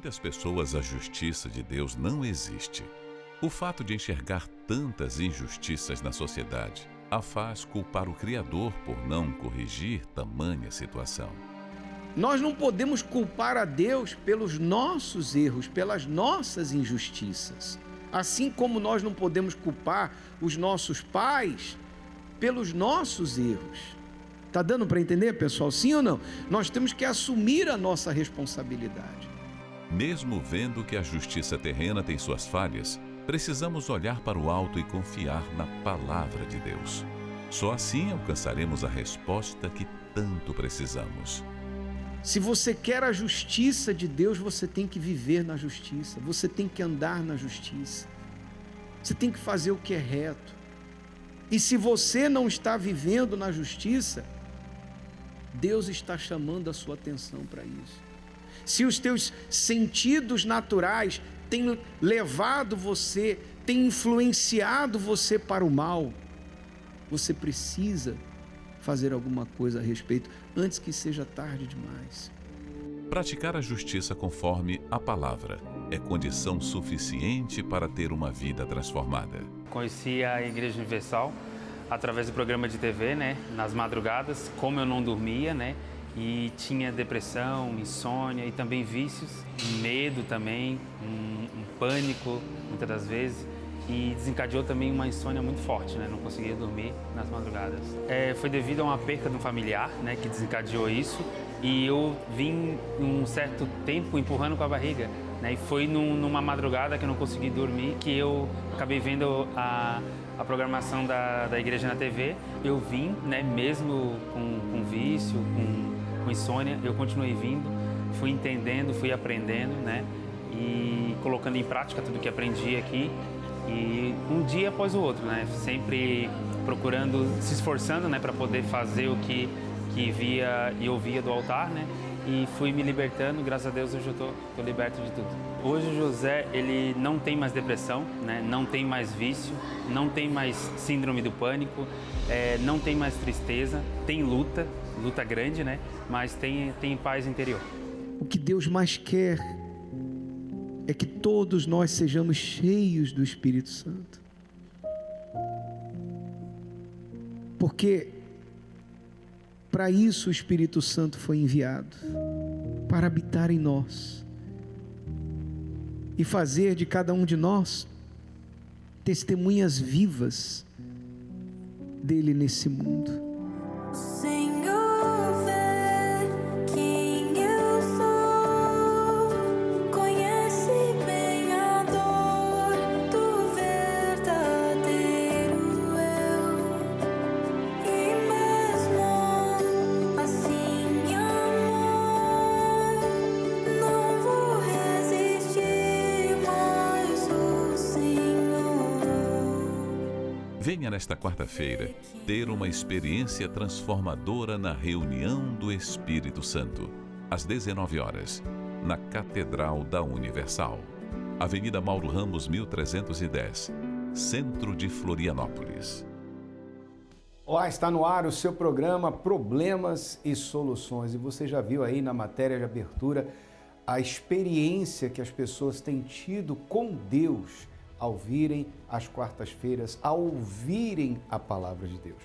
muitas pessoas, a justiça de Deus não existe. O fato de enxergar tantas injustiças na sociedade a faz culpar o Criador por não corrigir tamanha situação. Nós não podemos culpar a Deus pelos nossos erros, pelas nossas injustiças. Assim como nós não podemos culpar os nossos pais pelos nossos erros. Tá dando para entender, pessoal? Sim ou não? Nós temos que assumir a nossa responsabilidade. Mesmo vendo que a justiça terrena tem suas falhas, precisamos olhar para o alto e confiar na palavra de Deus. Só assim alcançaremos a resposta que tanto precisamos. Se você quer a justiça de Deus, você tem que viver na justiça, você tem que andar na justiça, você tem que fazer o que é reto. E se você não está vivendo na justiça, Deus está chamando a sua atenção para isso. Se os teus sentidos naturais têm levado você, têm influenciado você para o mal, você precisa fazer alguma coisa a respeito antes que seja tarde demais. Praticar a justiça conforme a palavra é condição suficiente para ter uma vida transformada. Conheci a Igreja Universal através do programa de TV, nas madrugadas, como eu não dormia, e tinha depressão, insônia e também vícios, medo também, um pânico muitas das vezes, e desencadeou também uma insônia muito forte, não conseguia dormir nas madrugadas. Foi devido a uma perca de um familiar, que desencadeou isso, e eu vim um certo tempo empurrando com a barriga, e foi numa madrugada que eu não consegui dormir que eu acabei vendo a programação da igreja na TV. Eu vim, mesmo com vício, com insônia, eu continuei vindo, fui entendendo, fui aprendendo, e colocando em prática tudo que aprendi aqui. E um dia após o outro, sempre procurando, se esforçando, para poder fazer o que via e ouvia do altar, e fui me libertando. Graças a Deus hoje eu estou liberto de tudo. Hoje o José, ele não tem mais depressão, não tem mais vício, não tem mais síndrome do pânico, não tem mais tristeza, tem luta grande, mas tem paz interior. O que Deus mais quer é que todos nós sejamos cheios do Espírito Santo. Porque para isso o Espírito Santo foi enviado, para habitar em nós e fazer de cada um de nós testemunhas vivas dele nesse mundo. Venha nesta quarta-feira ter uma experiência transformadora na reunião do Espírito Santo, às 19 horas, na Catedral da Universal, Avenida Mauro Ramos, 1310, Centro de Florianópolis. Olá, está no ar o seu programa Problemas e Soluções. E você já viu aí na matéria de abertura a experiência que as pessoas têm tido com Deus ao virem às quartas-feiras, ao ouvirem a palavra de Deus.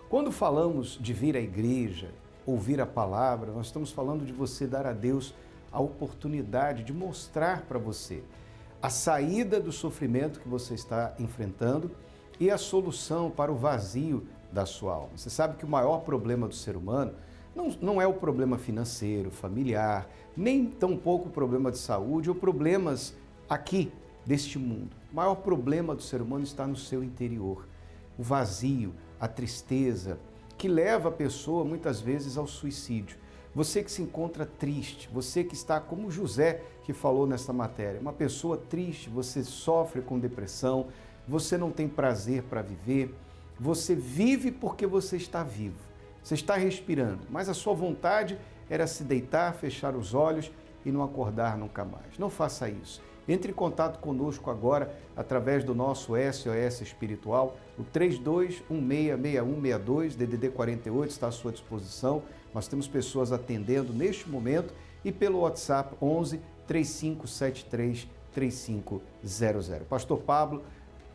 Quando falamos de vir à igreja, ouvir a palavra, nós estamos falando de você dar a Deus a oportunidade de mostrar para você a saída do sofrimento que você está enfrentando e a solução para o vazio da sua alma. Você sabe que o maior problema do ser humano não é o problema financeiro, familiar, nem tampouco o problema de saúde ou problemas aqui deste mundo. O maior problema do ser humano está no seu interior. O vazio, a tristeza, que leva a pessoa muitas vezes ao suicídio. Você que se encontra triste, você que está como José, que falou nessa matéria, uma pessoa triste, você sofre com depressão, você não tem prazer para viver, você vive porque você está vivo, você está respirando, mas a sua vontade era se deitar, fechar os olhos e não acordar nunca mais. Não faça isso. Entre em contato conosco agora através do nosso SOS Espiritual, o 32166162, DDD 48 está à sua disposição. Nós temos pessoas atendendo neste momento e pelo WhatsApp 11 3573-3500. Pastor Pablo,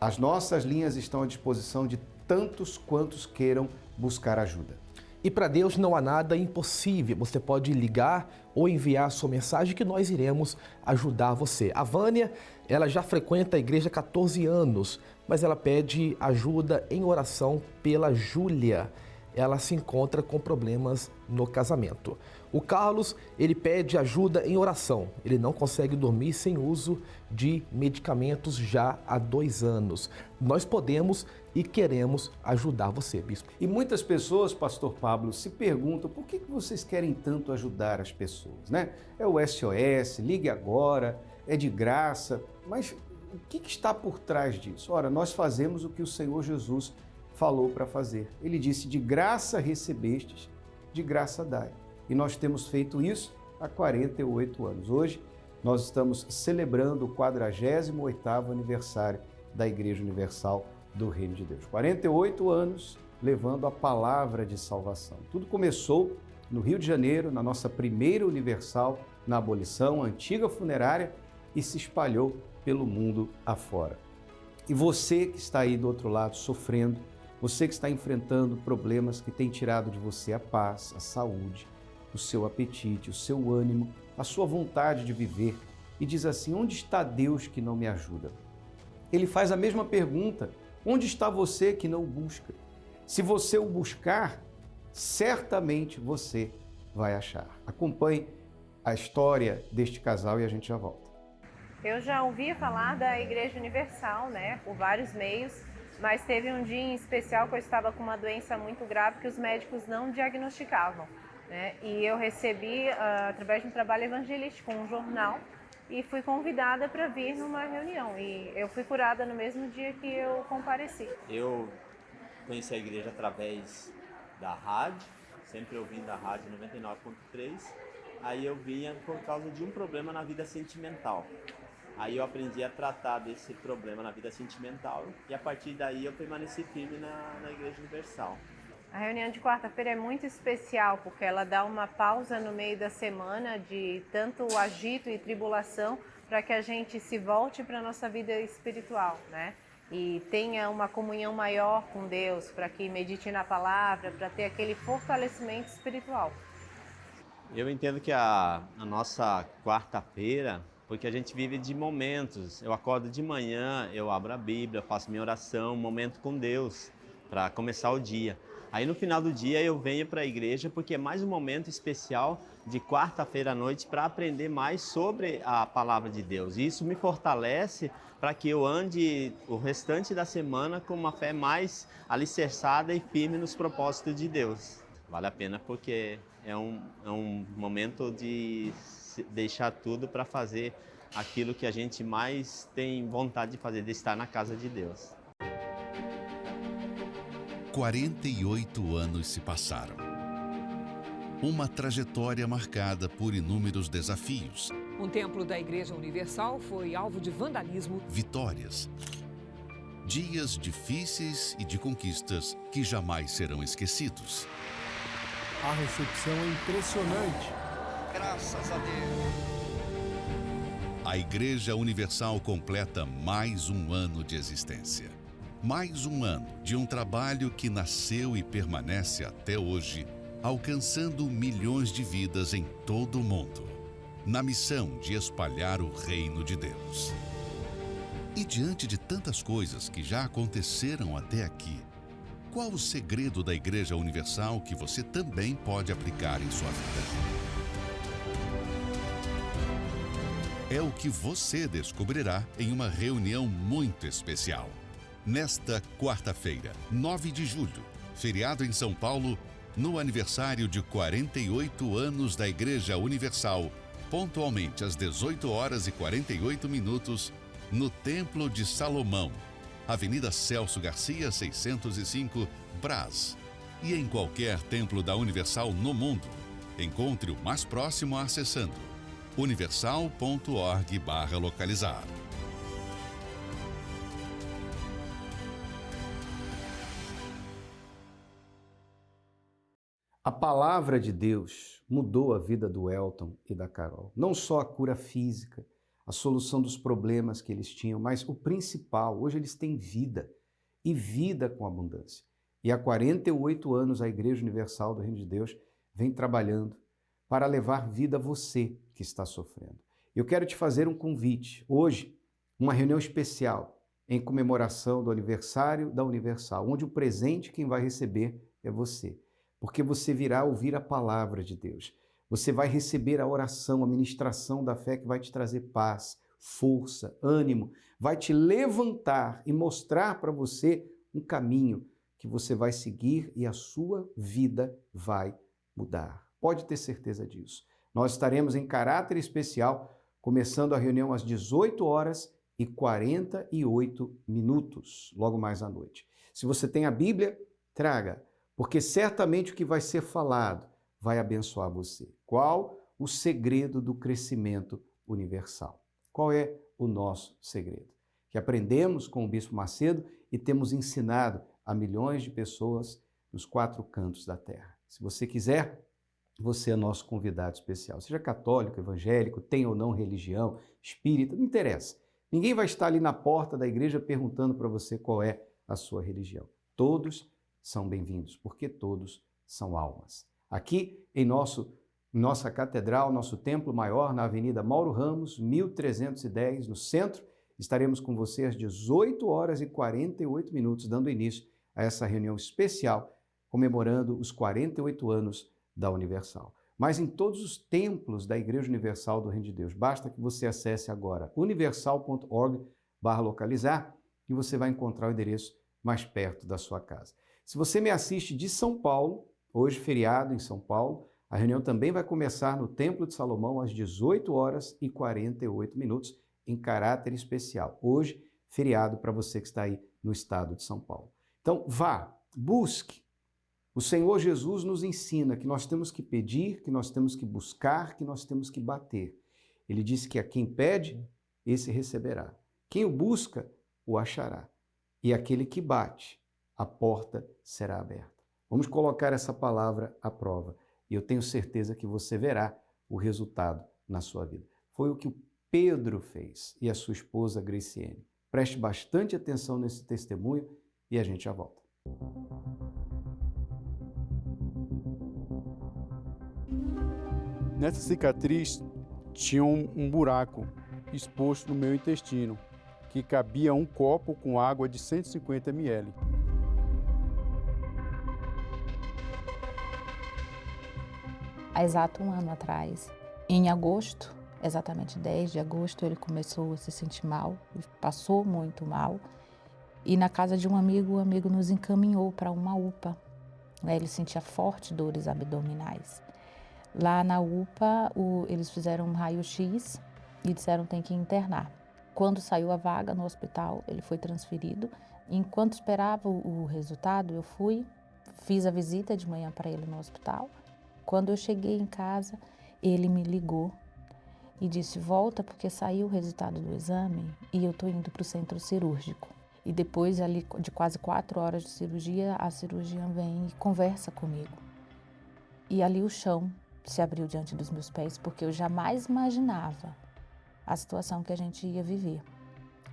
as nossas linhas estão à disposição de tantos quantos queiram buscar ajuda. E para Deus não há nada impossível. Você pode ligar ou enviar sua mensagem que nós iremos ajudar você. A Vânia, ela já frequenta a igreja há 14 anos, mas ela pede ajuda em oração pela Júlia. Ela se encontra com problemas no casamento. O Carlos, ele pede ajuda em oração. Ele não consegue dormir sem uso de medicamentos já há 2 anos. Nós podemos e queremos ajudar você, bispo. E muitas pessoas, pastor Pablo, se perguntam por que vocês querem tanto ajudar as pessoas, né? É o SOS, ligue agora, é de graça, mas o que está por trás disso? Ora, nós fazemos o que o Senhor Jesus falou para fazer. Ele disse, de graça recebestes, de graça dai. E nós temos feito isso há 48 anos. Hoje, nós estamos celebrando o 48º aniversário da Igreja Universal do Reino de Deus. 48 anos levando a palavra de salvação. Tudo começou no Rio de Janeiro, na nossa primeira Universal, na abolição, a antiga funerária, e se espalhou pelo mundo afora. E você que está aí do outro lado sofrendo, você que está enfrentando problemas que têm tirado de você a paz, a saúde, o seu apetite, o seu ânimo, a sua vontade de viver, e diz assim, onde está Deus que não me ajuda? Ele faz a mesma pergunta, onde está você que não o busca? Se você o buscar, certamente você vai achar. Acompanhe a história deste casal e a gente já volta. Eu já ouvia falar da Igreja Universal, né, por vários meios, mas teve um dia em especial que eu estava com uma doença muito grave que os médicos não diagnosticavam, né? E eu recebi, através de um trabalho evangelístico, um jornal, e fui convidada para vir numa reunião. E eu fui curada no mesmo dia que eu compareci. Eu conheci a igreja através da rádio, sempre ouvindo a rádio 99.3. Aí eu vinha por causa de um problema na vida sentimental. Aí eu aprendi a tratar desse problema na vida sentimental e a partir daí eu permaneci firme na Igreja Universal. A reunião de quarta-feira é muito especial porque ela dá uma pausa no meio da semana de tanto agito e tribulação para que a gente se volte para a nossa vida espiritual, né? E tenha uma comunhão maior com Deus, para que medite na palavra, para ter aquele fortalecimento espiritual. Eu entendo que a nossa quarta-feira, porque a gente vive de momentos. Eu acordo de manhã, eu abro a Bíblia, faço minha oração, um momento com Deus para começar o dia. Aí no final do dia eu venho para a igreja porque é mais um momento especial de quarta-feira à noite para aprender mais sobre a palavra de Deus. E isso me fortalece para que eu ande o restante da semana com uma fé mais alicerçada e firme nos propósitos de Deus. Vale a pena porque é um momento de deixar tudo para fazer aquilo que a gente mais tem vontade de fazer, de estar na casa de Deus. 48 anos se passaram. Uma trajetória marcada por inúmeros desafios. Um templo da Igreja Universal foi alvo de vandalismo. Vitórias. Dias difíceis e de conquistas que jamais serão esquecidos. A recepção é impressionante. Graças a Deus. A Igreja Universal completa mais um ano de existência. Mais um ano de um trabalho que nasceu e permanece até hoje, alcançando milhões de vidas em todo o mundo, na missão de espalhar o reino de Deus. E diante de tantas coisas que já aconteceram até aqui, qual o segredo da Igreja Universal que você também pode aplicar em sua vida? É o que você descobrirá em uma reunião muito especial. Nesta quarta-feira, 9 de julho, feriado em São Paulo, no aniversário de 48 anos da Igreja Universal, pontualmente às 18h48, no Templo de Salomão, Avenida Celso Garcia, 605, Brás. E em qualquer templo da Universal no mundo. Encontre o mais próximo acessando universal.org/localizar. A palavra de Deus mudou a vida do Elton e da Carol. Não só a cura física, a solução dos problemas que eles tinham, mas o principal, hoje eles têm vida, e vida com abundância. E há 48 anos a Igreja Universal do Reino de Deus vem trabalhando para levar vida a você que está sofrendo. Eu quero te fazer um convite. Hoje, uma reunião especial em comemoração do aniversário da Universal, onde o presente quem vai receber é você. Porque você virá ouvir a palavra de Deus. Você vai receber a oração, a ministração da fé que vai te trazer paz, força, ânimo, vai te levantar e mostrar para você um caminho que você vai seguir e a sua vida vai mudar. Pode ter certeza disso. Nós estaremos em caráter especial, começando a reunião às 18h48, logo mais à noite. Se você tem a Bíblia, traga, porque certamente o que vai ser falado vai abençoar você. Qual o segredo do crescimento universal? Qual é o nosso segredo? Que aprendemos com o Bispo Macedo e temos ensinado a milhões de pessoas nos 4 cantos da terra. Se você quiser, você é nosso convidado especial. Seja católico, evangélico, tenha ou não religião, espírita, não interessa. Ninguém vai estar ali na porta da igreja perguntando para você qual é a sua religião. Todos são bem-vindos, porque todos são almas. Aqui em nossa catedral, nosso templo maior, na Avenida Mauro Ramos, 1310, no centro, estaremos com você às 18h48, dando início a essa reunião especial, comemorando os 48 anos da Universal. Mas em todos os templos da Igreja Universal do Reino de Deus, basta que você acesse agora universal.org/localizar e você vai encontrar o endereço mais perto da sua casa. Se você me assiste de São Paulo, hoje feriado em São Paulo, a reunião também vai começar no Templo de Salomão às 18h48, em caráter especial. Hoje, feriado para você que está aí no estado de São Paulo. Então, vá, busque. O Senhor Jesus nos ensina que nós temos que pedir, que nós temos que buscar, que nós temos que bater. Ele disse que a quem pede, esse receberá. Quem o busca, o achará. E aquele que bate, a porta será aberta. Vamos colocar essa palavra à prova. E eu tenho certeza que você verá o resultado na sua vida. Foi o que o Pedro fez e a sua esposa Graciene. Preste bastante atenção nesse testemunho e a gente já volta. Nessa cicatriz tinha um buraco exposto no meu intestino, que cabia um copo com água de 150 ml. Há exato um ano atrás, em agosto, exatamente 10 de agosto, ele começou a se sentir mal, passou muito mal. E na casa de um amigo, o amigo nos encaminhou para uma UPA. Ele sentia fortes dores abdominais. Lá na UPA, eles fizeram um raio-x e disseram que tem que internar. Quando saiu a vaga no hospital, ele foi transferido. Enquanto esperava o resultado, eu fiz a visita de manhã para ele no hospital. Quando eu cheguei em casa, ele me ligou e disse: volta porque saiu o resultado do exame e eu estou indo para o centro cirúrgico. E depois ali de quase 4 horas de cirurgia, a cirurgiã vem e conversa comigo. E ali o chão se abriu diante dos meus pés, porque eu jamais imaginava a situação que a gente ia viver.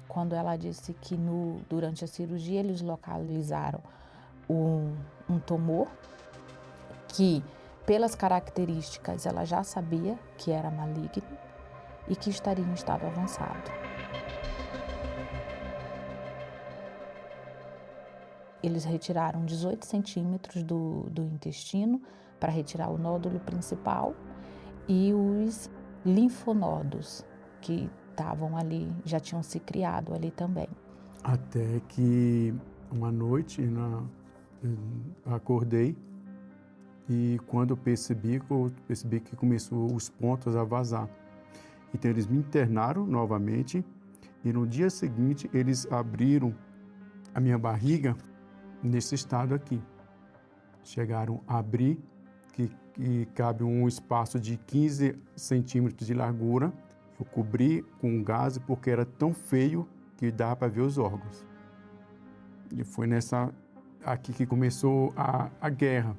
Quando ela disse que durante a cirurgia eles localizaram um tumor que, pelas características, ela já sabia que era maligno e que estaria em estado avançado. Eles retiraram 18 centímetros do intestino para retirar o nódulo principal e os linfonodos que estavam ali, já tinham se criado ali também. Até que uma noite acordei e quando eu percebi que começou os pontos a vazar. Então eles me internaram novamente e no dia seguinte eles abriram a minha barriga nesse estado aqui. Chegaram a abrir, que cabe um espaço de 15 centímetros de largura. Eu cobri com gaze porque era tão feio que dava para ver os órgãos. E foi aqui que começou a guerra.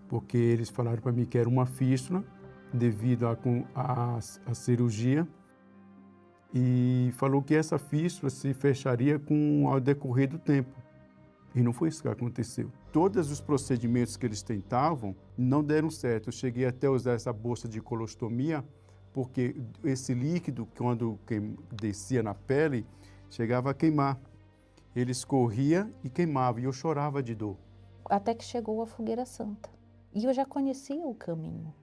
porque eles falaram para mim que era uma fístula devido à cirurgia, e falou que essa fístula se fecharia ao decorrer do tempo. E não foi isso que aconteceu. Todos os procedimentos que eles tentavam não deram certo. Eu cheguei até a usar essa bolsa de colostomia, porque esse líquido, quando descia na pele, chegava a queimar. Ele escorria e queimava, e eu chorava de dor. Até que chegou a Fogueira Santa. E eu já conhecia o caminho.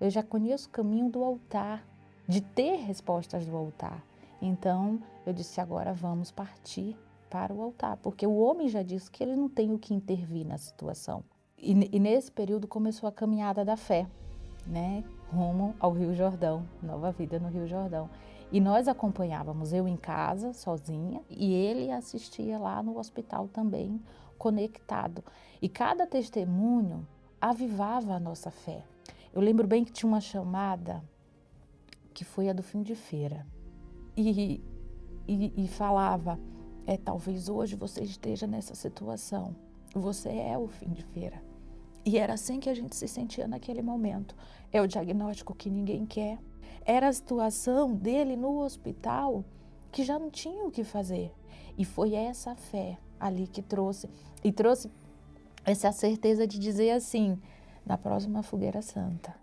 Eu já conheço o caminho do altar, de ter respostas do altar. Então, eu disse, agora vamos partir para o altar, porque o homem já disse que ele não tem o que intervir na situação. E nesse período começou a caminhada da fé, né, rumo ao Rio Jordão, Nova Vida no Rio Jordão. E nós acompanhávamos, eu em casa, sozinha, e ele assistia lá no hospital também, conectado. E cada testemunho avivava a nossa fé. Eu lembro bem que tinha uma chamada, que foi a do fim de feira, e falava, talvez hoje você esteja nessa situação, você é o fim de feira. E era assim que a gente se sentia naquele momento. É o diagnóstico que ninguém quer. Era a situação dele no hospital que já não tinha o que fazer. E foi essa fé ali que trouxe essa certeza de dizer assim, na próxima Fogueira Santa,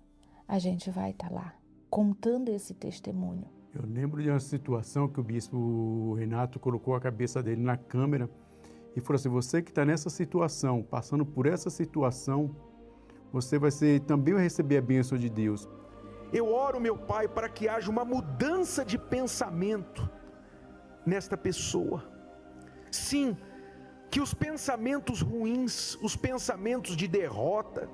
a gente vai estar lá, contando esse testemunho. Eu lembro de uma situação que o bispo Renato colocou a cabeça dele na câmera e falou assim, você que está nessa situação, passando por essa situação, você também vai receber a bênção de Deus. Eu oro, meu Pai, para que haja uma mudança de pensamento nesta pessoa. Sim, que os pensamentos ruins, os pensamentos de derrota,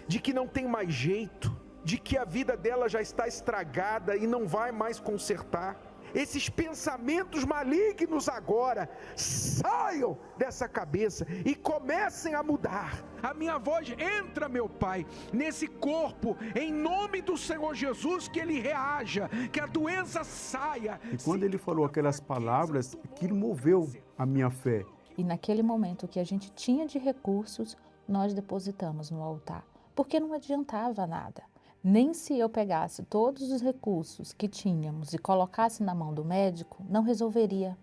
de que não tem mais jeito, de que a vida dela já está estragada e não vai mais consertar, esses pensamentos malignos agora saiam dessa cabeça e comecem a mudar. A minha voz entra, meu Pai, nesse corpo, em nome do Senhor Jesus, que ele reaja, que a doença saia. E quando ele falou aquelas palavras, aquilo moveu a minha fé. E naquele momento que a gente tinha de recursos, nós depositamos no altar, porque não adiantava nada. Nem se eu pegasse todos os recursos que tínhamos e colocasse na mão do médico, não resolveria,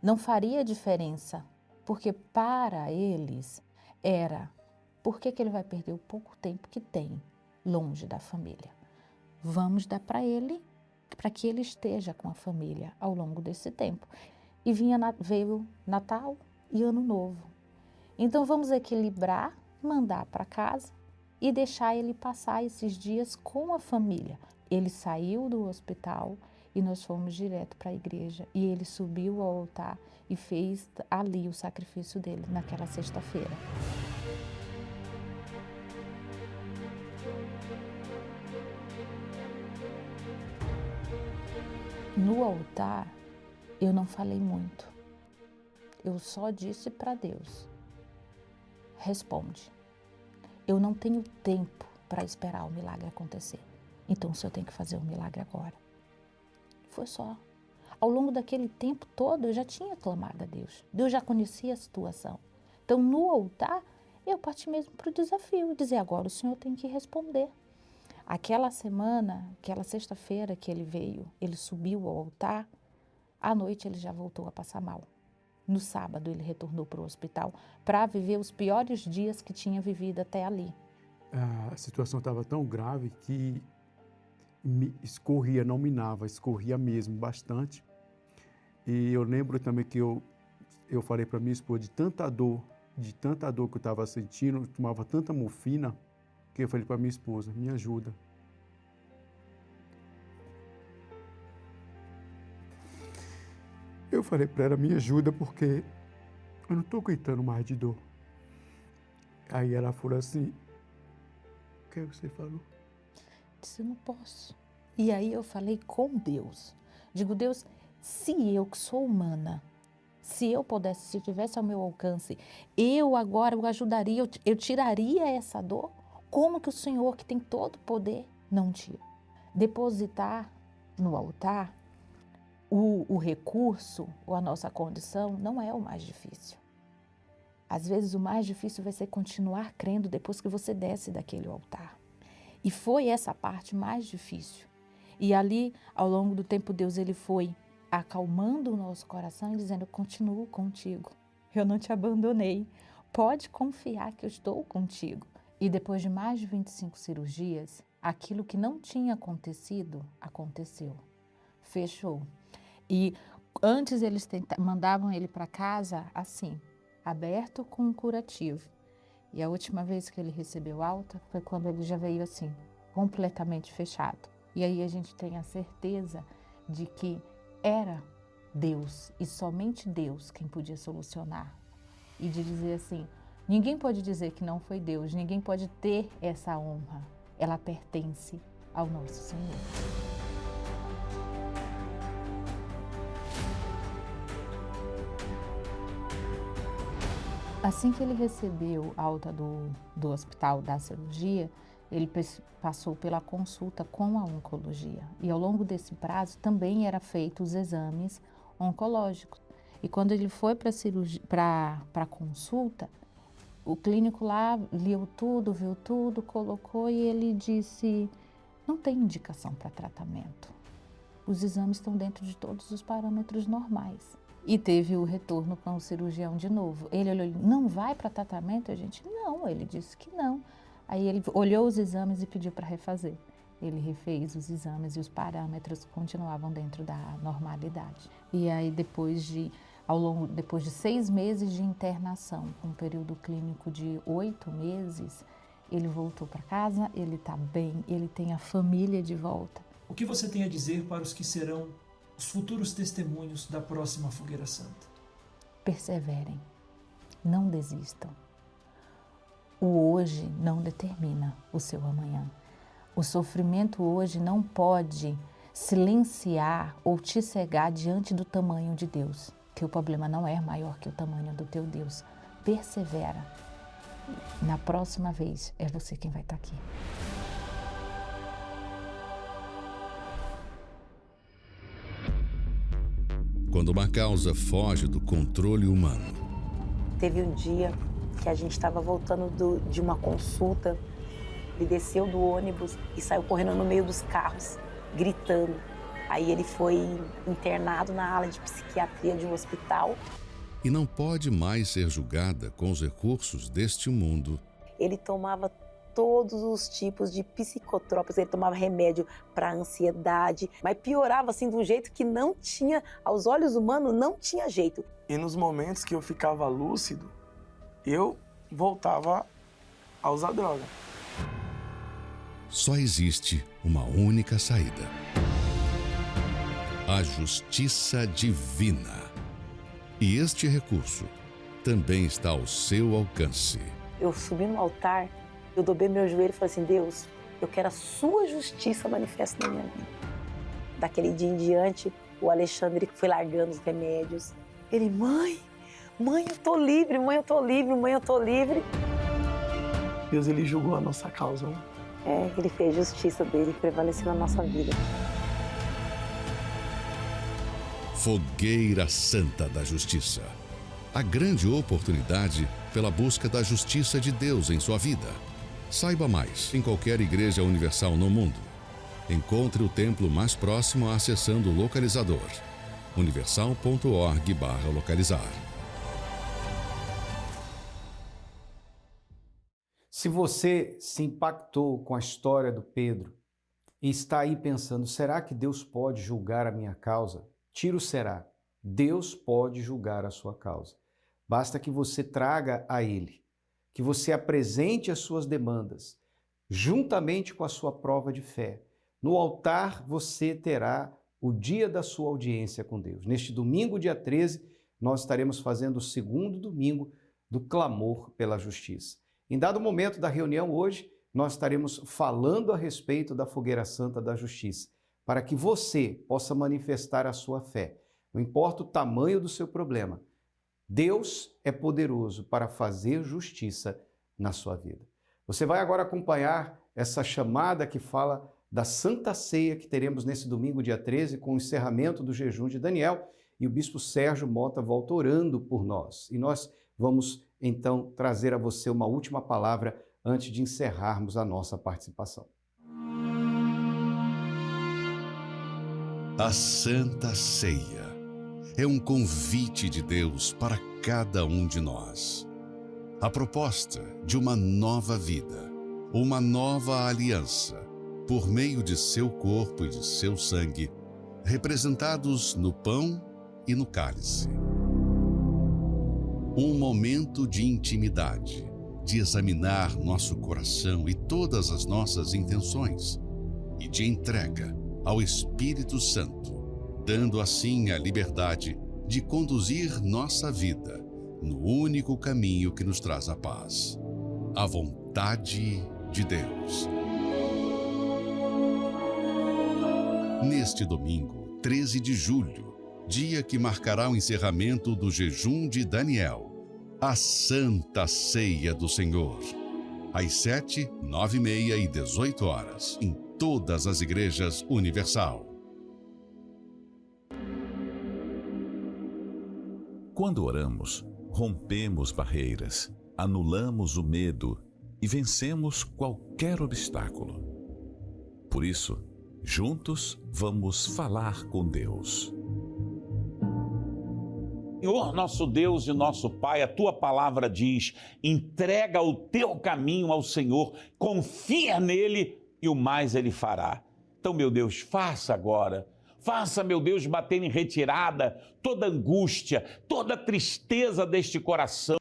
não faria diferença, porque para eles era, por que ele vai perder o pouco tempo que tem longe da família? Vamos dar para ele, para que ele esteja com a família ao longo desse tempo. E veio Natal e Ano Novo. Então vamos equilibrar, mandar para casa, e deixar ele passar esses dias com a família. Ele saiu do hospital e nós fomos direto para a igreja. E ele subiu ao altar e fez ali o sacrifício dele, naquela sexta-feira. No altar, eu não falei muito. Eu só disse para Deus, responde. Eu não tenho tempo para esperar o milagre acontecer. Então, se eu tenho que fazer o milagre agora. Foi só. Ao longo daquele tempo todo, eu já tinha clamado a Deus. Deus já conhecia a situação. Então, no altar, eu parti mesmo para o desafio. Dizer, agora o Senhor tem que responder. Aquela semana, aquela sexta-feira que ele veio, ele subiu ao altar, à noite ele já voltou a passar mal. No sábado ele retornou para o hospital para viver os piores dias que tinha vivido até ali. A situação estava tão grave que escorria, não minava, escorria mesmo bastante. E eu lembro também que eu falei para minha esposa de tanta dor que eu estava sentindo, eu tomava tanta morfina, que eu falei para minha esposa, me ajuda. Eu falei para ela, me ajuda porque eu não estou aguentando mais de dor. Aí ela falou assim, o que você falou? Disse, eu não posso. E aí eu falei com Deus. Digo, Deus, se eu que sou humana, se eu pudesse, se tivesse ao meu alcance, eu ajudaria, eu tiraria essa dor? Como que o Senhor, que tem todo o poder, não tira? Depositar no altar o recurso ou a nossa condição não é o mais difícil. Às vezes o mais difícil vai ser continuar crendo depois que você desce daquele altar. E foi essa parte mais difícil. E ali, ao longo do tempo, Deus ele foi acalmando o nosso coração e dizendo: eu continuo contigo, eu não te abandonei, pode confiar que eu estou contigo. E depois de mais de 25 cirurgias, aquilo que não tinha acontecido, aconteceu, fechou. E antes eles mandavam ele para casa assim, aberto com um curativo. E a última vez que ele recebeu alta foi quando ele já veio assim, completamente fechado. E aí a gente tem a certeza de que era Deus e somente Deus quem podia solucionar. E de dizer assim, ninguém pode dizer que não foi Deus, ninguém pode ter essa honra. Ela pertence ao nosso Senhor. Assim que ele recebeu alta do hospital da cirurgia, ele passou pela consulta com a oncologia. E ao longo desse prazo também era feito os exames oncológicos. E quando ele foi para a consulta, o clínico lá leu tudo, viu tudo, colocou e ele disse: não tem indicação para tratamento. Os exames estão dentro de todos os parâmetros normais. E teve o retorno com o cirurgião de novo. Ele olhou, não vai para tratamento? A gente, não, ele disse que não. Aí ele olhou os exames e pediu para refazer. Ele refez os exames e os parâmetros continuavam dentro da normalidade. E aí depois de 6 meses de internação, um período clínico de 8 meses, ele voltou para casa, ele está bem, ele tem a família de volta. O que você tem a dizer para os que serão os futuros testemunhos da próxima Fogueira Santa? Perseverem, não desistam. O hoje não determina o seu amanhã. O sofrimento hoje não pode silenciar ou te cegar diante do tamanho de Deus. Teu problema não é maior que o tamanho do teu Deus. Persevera. Na próxima vez é você quem vai estar aqui. Quando uma causa foge do controle humano. Teve um dia que a gente estava voltando de uma consulta, ele desceu do ônibus e saiu correndo no meio dos carros, gritando. Aí ele foi internado na ala de psiquiatria de um hospital. E não pode mais ser julgada com os recursos deste mundo. Ele tomava todos os tipos de psicotrópicos, ele tomava remédio para ansiedade, mas piorava assim de um jeito que não tinha, aos olhos humanos, não tinha jeito. E nos momentos que eu ficava lúcido, eu voltava a usar droga. Só existe uma única saída: a justiça divina. E este recurso também está ao seu alcance. Eu subi no altar, eu dobrei meu joelho e falei assim: Deus, eu quero a sua justiça manifesta na minha vida. Daquele dia em diante, o Alexandre foi largando os remédios. Ele, mãe, eu tô livre, mãe, eu tô livre, mãe, eu tô livre. Deus, ele julgou a nossa causa. Né? Ele fez justiça dele, prevaleceu na nossa vida. Fogueira Santa da Justiça. A grande oportunidade pela busca da justiça de Deus em sua vida. Saiba mais em qualquer igreja universal no mundo. Encontre o templo mais próximo acessando o localizador universal.org/localizar. Se você se impactou com a história do Pedro e está aí pensando, será que Deus pode julgar a minha causa? Tira o será. Deus pode julgar a sua causa. Basta que você traga a Ele, que você apresente as suas demandas, juntamente com a sua prova de fé. No altar você terá o dia da sua audiência com Deus. Neste domingo, dia 13, nós estaremos fazendo o segundo domingo do clamor pela justiça. Em dado momento da reunião hoje, nós estaremos falando a respeito da Fogueira Santa da Justiça, para que você possa manifestar a sua fé. Não importa o tamanho do seu problema, Deus é poderoso para fazer justiça na sua vida. Você vai agora acompanhar essa chamada que fala da Santa Ceia que teremos nesse domingo, dia 13, com o encerramento do jejum de Daniel, e o bispo Sérgio Mota volta orando por nós. E nós vamos então trazer a você uma última palavra antes de encerrarmos a nossa participação. A Santa Ceia é um convite de Deus para cada um de nós. A proposta de uma nova vida, uma nova aliança, por meio de seu corpo e de seu sangue, representados no pão e no cálice. Um momento de intimidade, de examinar nosso coração e todas as nossas intenções, e de entrega ao Espírito Santo, dando assim a liberdade de conduzir nossa vida no único caminho que nos traz a paz, a vontade de Deus. Neste domingo, 13 de julho, dia que marcará o encerramento do jejum de Daniel, a Santa Ceia do Senhor, às 7, 9h30 e 18 horas, em todas as igrejas Universal. Quando oramos, rompemos barreiras, anulamos o medo e vencemos qualquer obstáculo. Por isso, juntos vamos falar com Deus. Senhor, nosso Deus e nosso Pai, a Tua palavra diz: entrega o teu caminho ao Senhor, confia nele e o mais Ele fará. Então, meu Deus, faça agora. Faça, meu Deus, bater em retirada toda angústia, toda tristeza deste coração.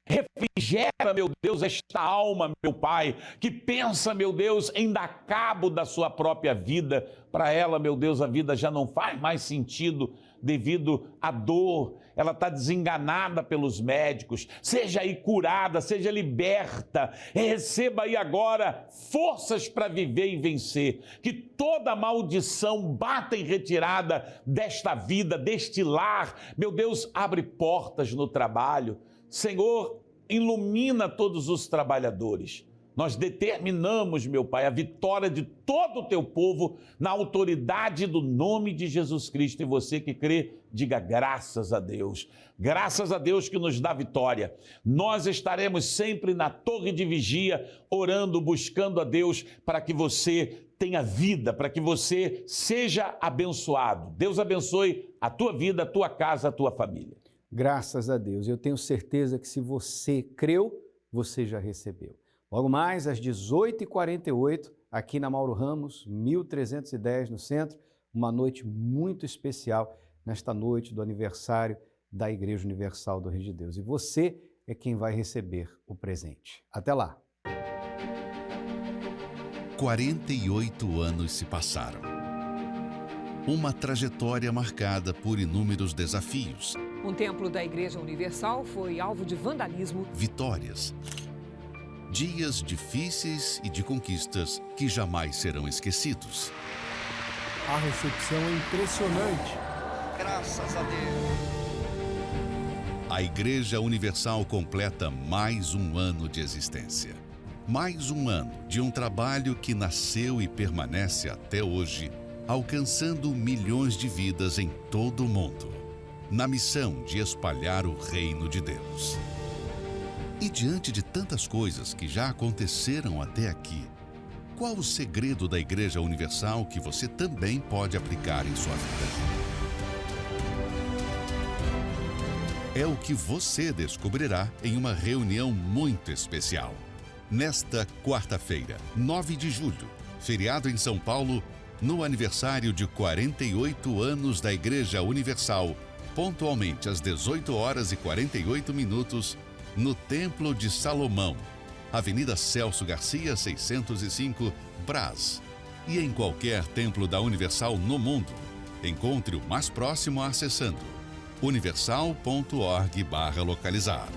Refrigera, meu Deus, esta alma, meu Pai, que pensa, meu Deus, em dar cabo da sua própria vida. Para ela, meu Deus, a vida já não faz mais sentido devido à dor. Ela está desenganada pelos médicos. Seja aí curada, seja liberta. Receba aí agora forças para viver e vencer. Que toda maldição bata em retirada desta vida, deste lar. Meu Deus, abre portas no trabalho. Senhor, ilumina todos os trabalhadores. Nós determinamos, meu Pai, a vitória de todo o teu povo na autoridade do nome de Jesus Cristo. E você que crê, diga graças a Deus. Graças a Deus que nos dá vitória. Nós estaremos sempre na torre de vigia, orando, buscando a Deus para que você tenha vida, para que você seja abençoado. Deus abençoe a tua vida, a tua casa, a tua família. Graças a Deus. Eu tenho certeza que se você creu, você já recebeu. Logo mais, às 18h48, aqui na Mauro Ramos, 1310, no centro, uma noite muito especial, nesta noite do aniversário da Igreja Universal do Reino de Deus. E você é quem vai receber o presente. Até lá! 48 anos se passaram. Uma trajetória marcada por inúmeros desafios. Um templo da Igreja Universal foi alvo de vandalismo. Vitórias. Dias difíceis e de conquistas que jamais serão esquecidos. A recepção é impressionante. Graças a Deus. A Igreja Universal completa mais um ano de existência. Mais um ano de um trabalho que nasceu e permanece até hoje, alcançando milhões de vidas em todo o mundo, na missão de espalhar o reino de Deus. E diante de tantas coisas que já aconteceram até aqui, qual o segredo da Igreja Universal que você também pode aplicar em sua vida? É o que você descobrirá em uma reunião muito especial. Nesta quarta-feira, 9 de julho, feriado em São Paulo, no aniversário de 48 anos da Igreja Universal, pontualmente às 18h48, no Templo de Salomão, Avenida Celso Garcia, 605, Brás. E em qualquer templo da Universal no mundo. Encontre o mais próximo acessando universal.org/localizar.